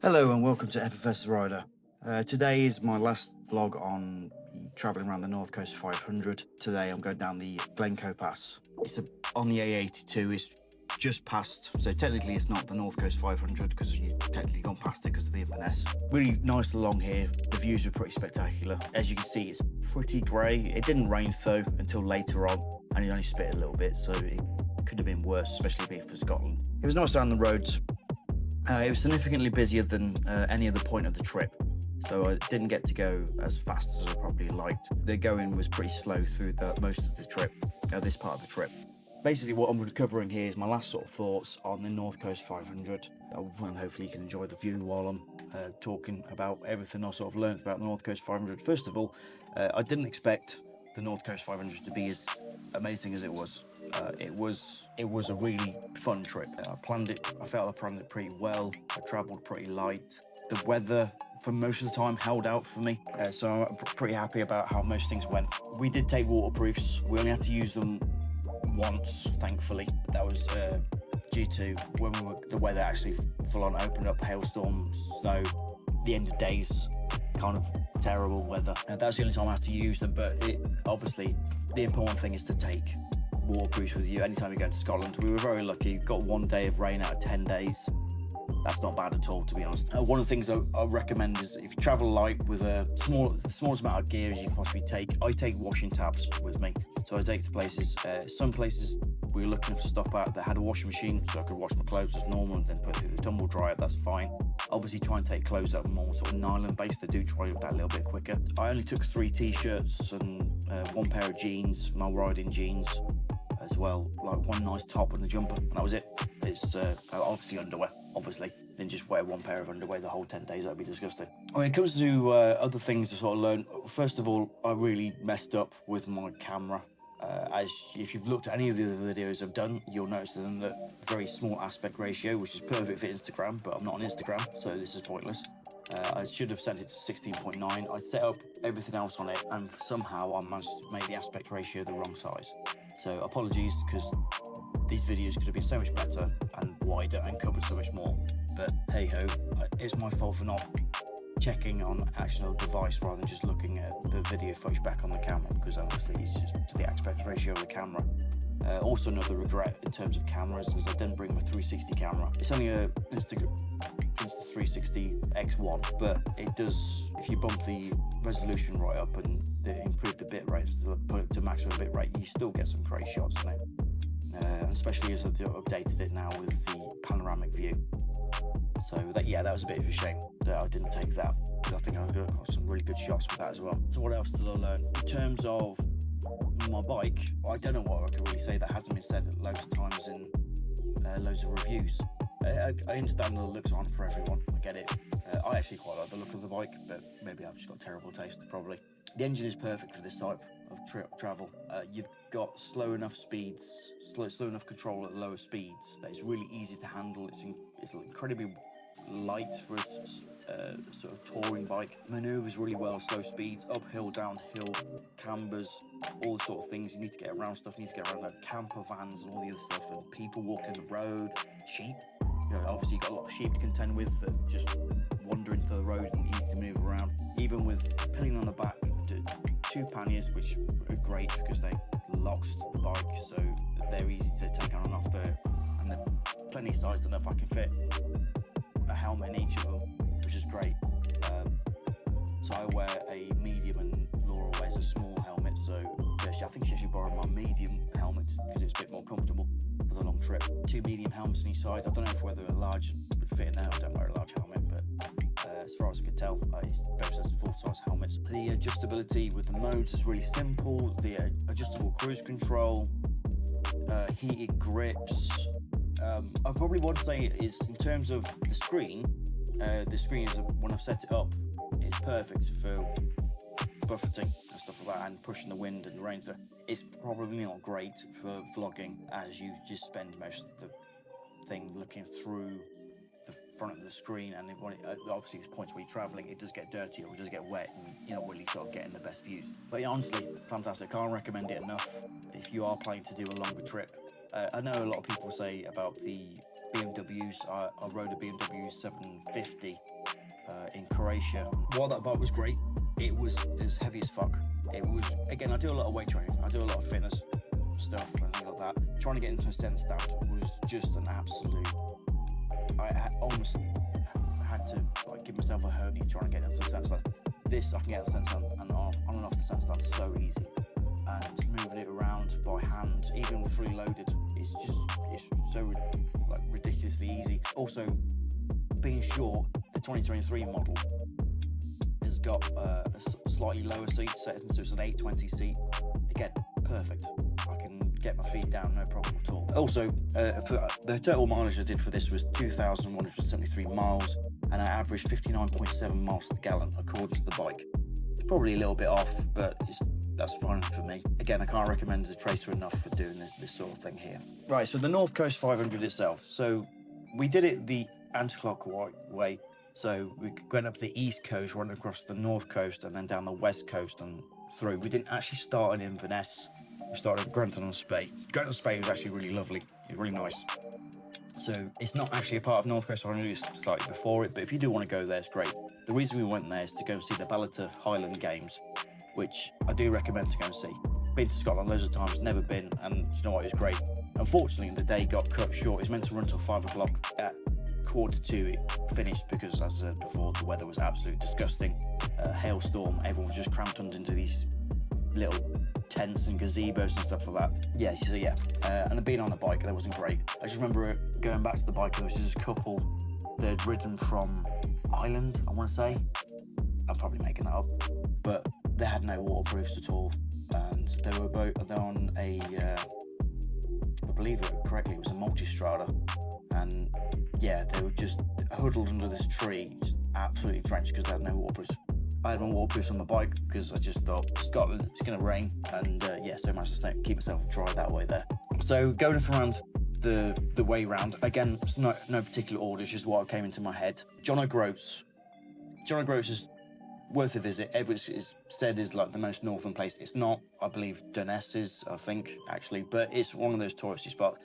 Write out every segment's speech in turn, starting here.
Hello and welcome to Everfest Rider. Today is my last vlog on travelling around the North Coast 500. Today I'm going down the Glencoe Pass. It's on the A82, it's just past, so technically it's not the North Coast 500 because you've technically gone past it because of the Inverness. Really nice along here, the views are pretty spectacular. As you can see, it's pretty grey. It didn't rain though until later on, and it only spit a little bit, so it could have been worse, especially being for Scotland. It was nice down the roads. It was significantly busier than any other point of the trip, so I didn't get to go as fast as I probably liked. The going was pretty slow through most of the trip, this part of the trip. Basically what I'm covering here is my last sort of thoughts on the North Coast 500, and hopefully you can enjoy the view while I'm talking about everything I sort of learned about the North Coast 500. First of all, I didn't expect the North Coast 500 to be as amazing as it was. It was a really fun trip. I planned it. I felt I planned it pretty well. I travelled pretty light. The weather for most of the time held out for me, so I'm pretty happy about how most things went. We did take waterproofs. We only had to use them once, thankfully. That was due to when the weather actually full on opened up, hailstorms, snow, the end of days, kind of terrible weather. That's the only time I had to use them, but obviously the important thing is to take waterproofs with you anytime you're going to Scotland. We were very lucky, got 1 day of rain out of 10 days. That's not bad at all, to be honest. One of the things I recommend is if you travel light with the smallest amount of gear as you can possibly take, I take washing tabs with me. So I take to places, some places we were lucky enough to stop at that had a washing machine, so I could wash my clothes as normal and then put it through the tumble dryer, that's fine. Obviously try and take clothes that are more sort of nylon based, they do dry that a little bit quicker. I only took 3 t-shirts and 1 pair of jeans, my riding jeans as well, like 1 nice top and a jumper, and that was it. It's obviously underwear, obviously. Then just wear 1 pair of underwear the whole 10 days, that'd be disgusting. When it comes to other things to sort of learn, first of all, I really messed up with my camera. As if you've looked at any of the other videos I've done, you'll notice that very small aspect ratio, which is perfect for Instagram, but I'm not on Instagram, so this is pointless. I should have set it to 16.9. I set up everything else on it, and somehow I managed to make the aspect ratio the wrong size. So apologies, because these videos could have been so much better and wider and covered so much more. But hey ho, it's my fault for not checking on actual device rather than just looking at the video footage back on the camera, because obviously it's just to the aspect ratio of the camera. Also another regret in terms of cameras is I didn't bring my 360 camera. It's only a Insta360 X1, but it does, if you bump the resolution right up and improve the bit rate, put it to maximum bit rate, you still get some great shots on it. Especially as I've updated it now with the panoramic view. So that was a bit of a shame that I didn't take that, because I think I got some really good shots with that as well. So what else did I learn? In terms of my bike, I don't know what I can really say that hasn't been said loads of times in loads of reviews. I understand the looks aren't for everyone, I get it. I actually quite like the look of the bike, but maybe I've just got terrible taste, probably. The engine is perfect for this type of travel. You've got slow enough speeds, slow enough control at lower speeds that it's really easy to handle. It's incredibly light for a sort of touring bike. Manoeuvres really well at slow speeds, uphill, downhill, cambers, all the sort of things. You need to get around stuff, you need to get around like camper vans and all the other stuff, and people walking the road, sheep. Obviously you've got a lot of sheep to contend with that just wander into the road and easy to move around. Even with pillion on the back, 2 panniers, which are great because they lock the bike, so they're easy to take on and off there, and they're plenty sized enough I can fit a helmet in each of them, which is great. So I wear a medium and Laura wears a small helmet, so I think she actually borrowed my medium helmet because it's a bit more comfortable for the long trip. 2 medium helmets on each side. I don't know whether a large would fit in there. I don't wear a large helmet, but as far as I could tell, it's those full-size helmets. The adjustability with the modes is really simple. The adjustable cruise control, heated grips. I probably want to say is in terms of the screen is, when I've set it up, it's perfect for buffeting and stuff like that and pushing the wind and the rain. So it's probably not great for vlogging, as you just spend most of the thing looking through the front of the screen, and obviously there's points where you're traveling, it does get dirty or it does get wet and you're not really sort of getting the best views. But yeah, honestly, fantastic. Can't recommend it enough if you are planning to do a longer trip. I know a lot of people say about the BMWs. I rode a BMW 750 in Croatia. While that bike was great, it was heavy as fuck. It was, again, I do a lot of weight training. I do a lot of fitness stuff and things like that. Trying to get into a sense stand was just an absolute, I almost had to like give myself a hernia trying to get into the sense stand. This I can get into the sense stand and on and off the sense stand so easy. And moving it around by hand, even fully loaded, it's so like ridiculously easy. Also, being short, the 2023 model has got a slightly lower seat, so it's an 820 seat. Again, perfect. I can get my feet down, no problem at all. Also, for the total mileage I did for this was 2,173 miles, and I averaged 59.7 miles to the gallon according to the bike. It's probably a little bit off, but that's fine for me. Again, I can't recommend the Tracer enough for doing this sort of thing here. Right, so the North Coast 500 itself. So we did it the anti-clockwise way. So we went up the East Coast, went across the North Coast, and then down the West Coast and through. We didn't actually start in Inverness. We started at Granton-on-Spey. Granton-on-Spey was actually really lovely. It was really nice. So it's not actually a part of North Coast 500, it's slightly before it, but if you do want to go there, it's great. The reason we went there is to go and see the Ballater Highland Games, which I do recommend to go and see. Been to Scotland loads of times, never been, and you know what, it was great. Unfortunately, the day got cut short. It's meant to run till 5 o'clock. At 1:45 it finished because, as I said before, the weather was absolutely disgusting. Hailstorm, everyone was just cramped into these little tents and gazebos and stuff like that. Yeah, so yeah. And being on the bike, that wasn't great. I just remember going back to the bike, there was this couple that had ridden from Ireland, I want to say. I'm probably making that up. But they had no waterproofs at all. And they were on a, I believe it correctly, it was a multi-strada. And yeah, they were just huddled under this tree, just absolutely drenched because they had no waterproofs. I had my waterproofs on my bike because I just thought, Scotland, it's going to rain. And yeah, so I managed to keep myself dry that way there. So going up around the way round, again, it's no particular order, it's just what came into my head. John O'Groats. John O'Groats is worth a visit. Everett is said is like the most northern place. It's not. I believe Dunnes is, I think, actually, but it's one of those touristy spots.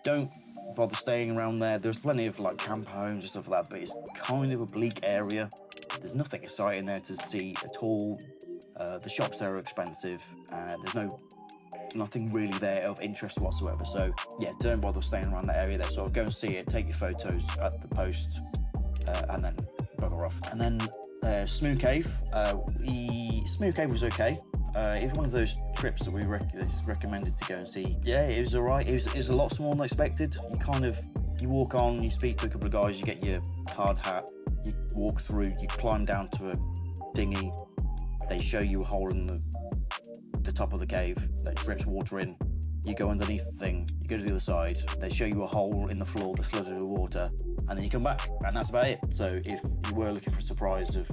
Don't bother staying around there. There's plenty of like camper homes and stuff like that, but it's kind of a bleak area. There's nothing exciting there to see at all. The shops there are expensive. There's nothing really there of interest whatsoever. So yeah, don't bother staying around that area there. So go and see it, take your photos at the post, and then bugger off. And then Smoo Cave. Smoo Cave was okay. It was one of those trips that we recommended to go and see. Yeah, it was alright. It was a lot smaller than expected. You walk on, you speak to a couple of guys, you get your hard hat, you walk through, you climb down to a dinghy. They show you a hole in the top of the cave that drips water in. You go underneath the thing, you go to the other side, they show you a hole in the floor that's flooded with water, and then you come back, and that's about it. So if you were looking for a surprise of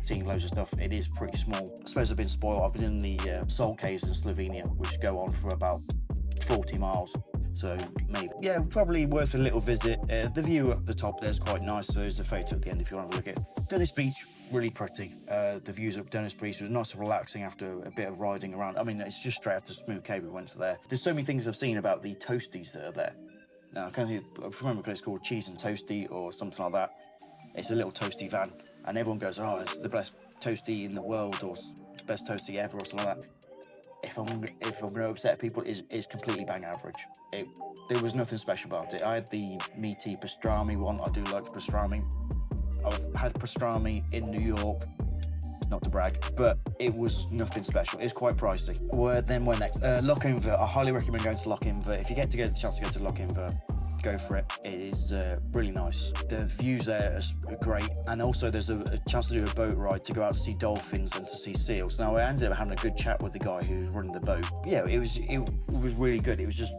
seeing loads of stuff, it is pretty small. I suppose I've been spoiled. I've been in the Salt Caves in Slovenia, which go on for about 40 miles. So maybe, yeah, probably worth a little visit. The view up the top there's quite nice, so there's a photo at the end if you want to look at it. Dunnes Beach, really pretty. The views of Dunnes Beach was nice and relaxing after a bit of riding around. I mean, it's just straight after Smoo Cave we went to there. There's so many things I've seen about the toasties that are there. Now, I remember it's called Cheese and Toasty or something like that. It's a little toasty van, and everyone goes, oh, it's the best toasty in the world, or best toasty ever, or something like that. If I'm going to upset people, it's completely bang average. There was nothing special about it. I had the meaty pastrami one. I do like pastrami. I've had pastrami in New York, not to brag, but it was nothing special. It's quite pricey. Where next? Lochinver. I highly recommend going to Lochinver. If you get the chance to go to Lochinver, go for it. It is really nice. The views there are great, and also there's a chance to do a boat ride to go out to see dolphins and to see seals. Now I ended up having a good chat with the guy who was running the boat. Yeah, it was really good. It was just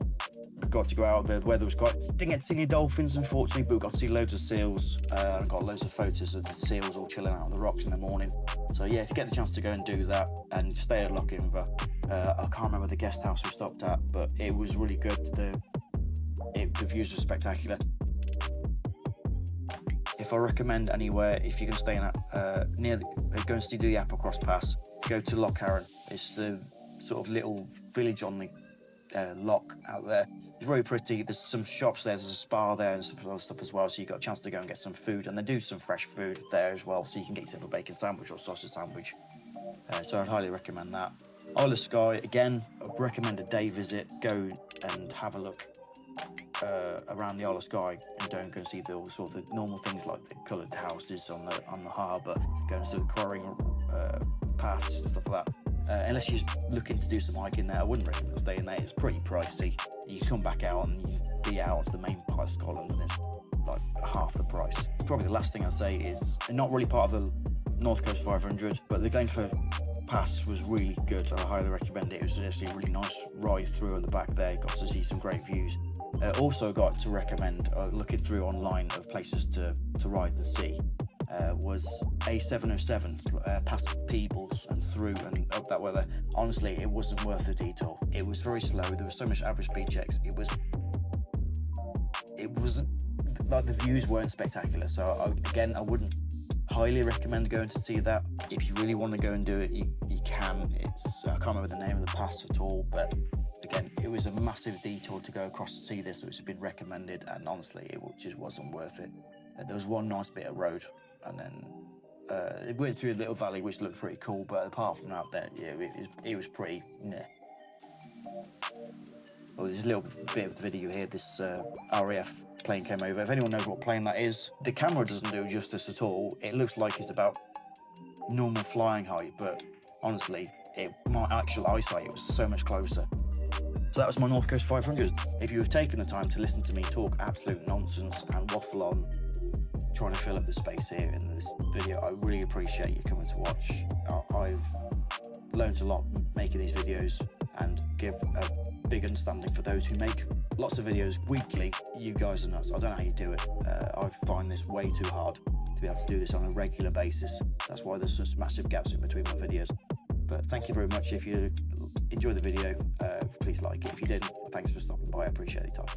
got to go out there. The weather was quite. Didn't get to see any dolphins, unfortunately, but we got to see loads of seals. And got loads of photos of the seals all chilling out on the rocks in the morning. So yeah, if you get the chance to go and do that and stay at Lochinver, I can't remember the guest house we stopped at, but it was really good. The views are spectacular. If I recommend anywhere, if you can stay in go and do the Applecross Pass, go to Loch Arran. It's the sort of little village on the loch out there. It's very pretty. There's some shops there. There's a spa there and some other stuff as well. So you got a chance to go and get some food, and they do some fresh food there as well. So you can get yourself a bacon sandwich or sausage sandwich. So I'd highly recommend that. Isle of Skye, again, I'd recommend a day visit. Go and have a look around the Isle of Skye, and don't go and see the sort of the normal things like the coloured houses on the harbour. Go and see the quarrying pass and stuff like that. Unless you're looking to do some hiking there, I wouldn't recommend staying there. It's pretty pricey. You come back out and you be out to the main part of Scotland, and it's like half the price. Probably the last thing I'd say is not really part of the North Coast 500, but the Glencoe Pass was really good. I highly recommend it. It was actually a really nice ride through at the back there. Got to see some great views. Also got to recommend looking through online of places to ride and see. Was A707 past Peebles and through and up that weather. Honestly, it wasn't worth the detour. It was very slow. There was so much average speed checks. It wasn't like the views weren't spectacular. So again, I wouldn't highly recommend going to see that. If you really want to go and do it, you can. I can't remember the name of the pass at all, but again, it was a massive detour to go across to see this, which has been recommended, and honestly, it just wasn't worth it. There was one nice bit of road, and then it went through a little valley which looked pretty cool, but apart from that, yeah, it was pretty meh. Well, there's a little bit of the video here. This RAF plane came over. If anyone knows what plane that is, the camera doesn't do justice at all. It looks like it's about normal flying height, but honestly, my actual eyesight, it was so much closer. So that was my North Coast 500. If you have taken the time to listen to me talk absolute nonsense and waffle on, trying to fill up the space here in this video, I really appreciate you coming to watch. I've learned a lot making these videos and give a big understanding for those who make lots of videos weekly. You guys are nuts. I don't know how you do it. I find this way too hard to be able to do this on a regular basis. That's why there's just massive gaps in between my videos. But thank you very much. If you enjoyed the video, please like it. If you didn't, thanks for stopping by. I appreciate your time.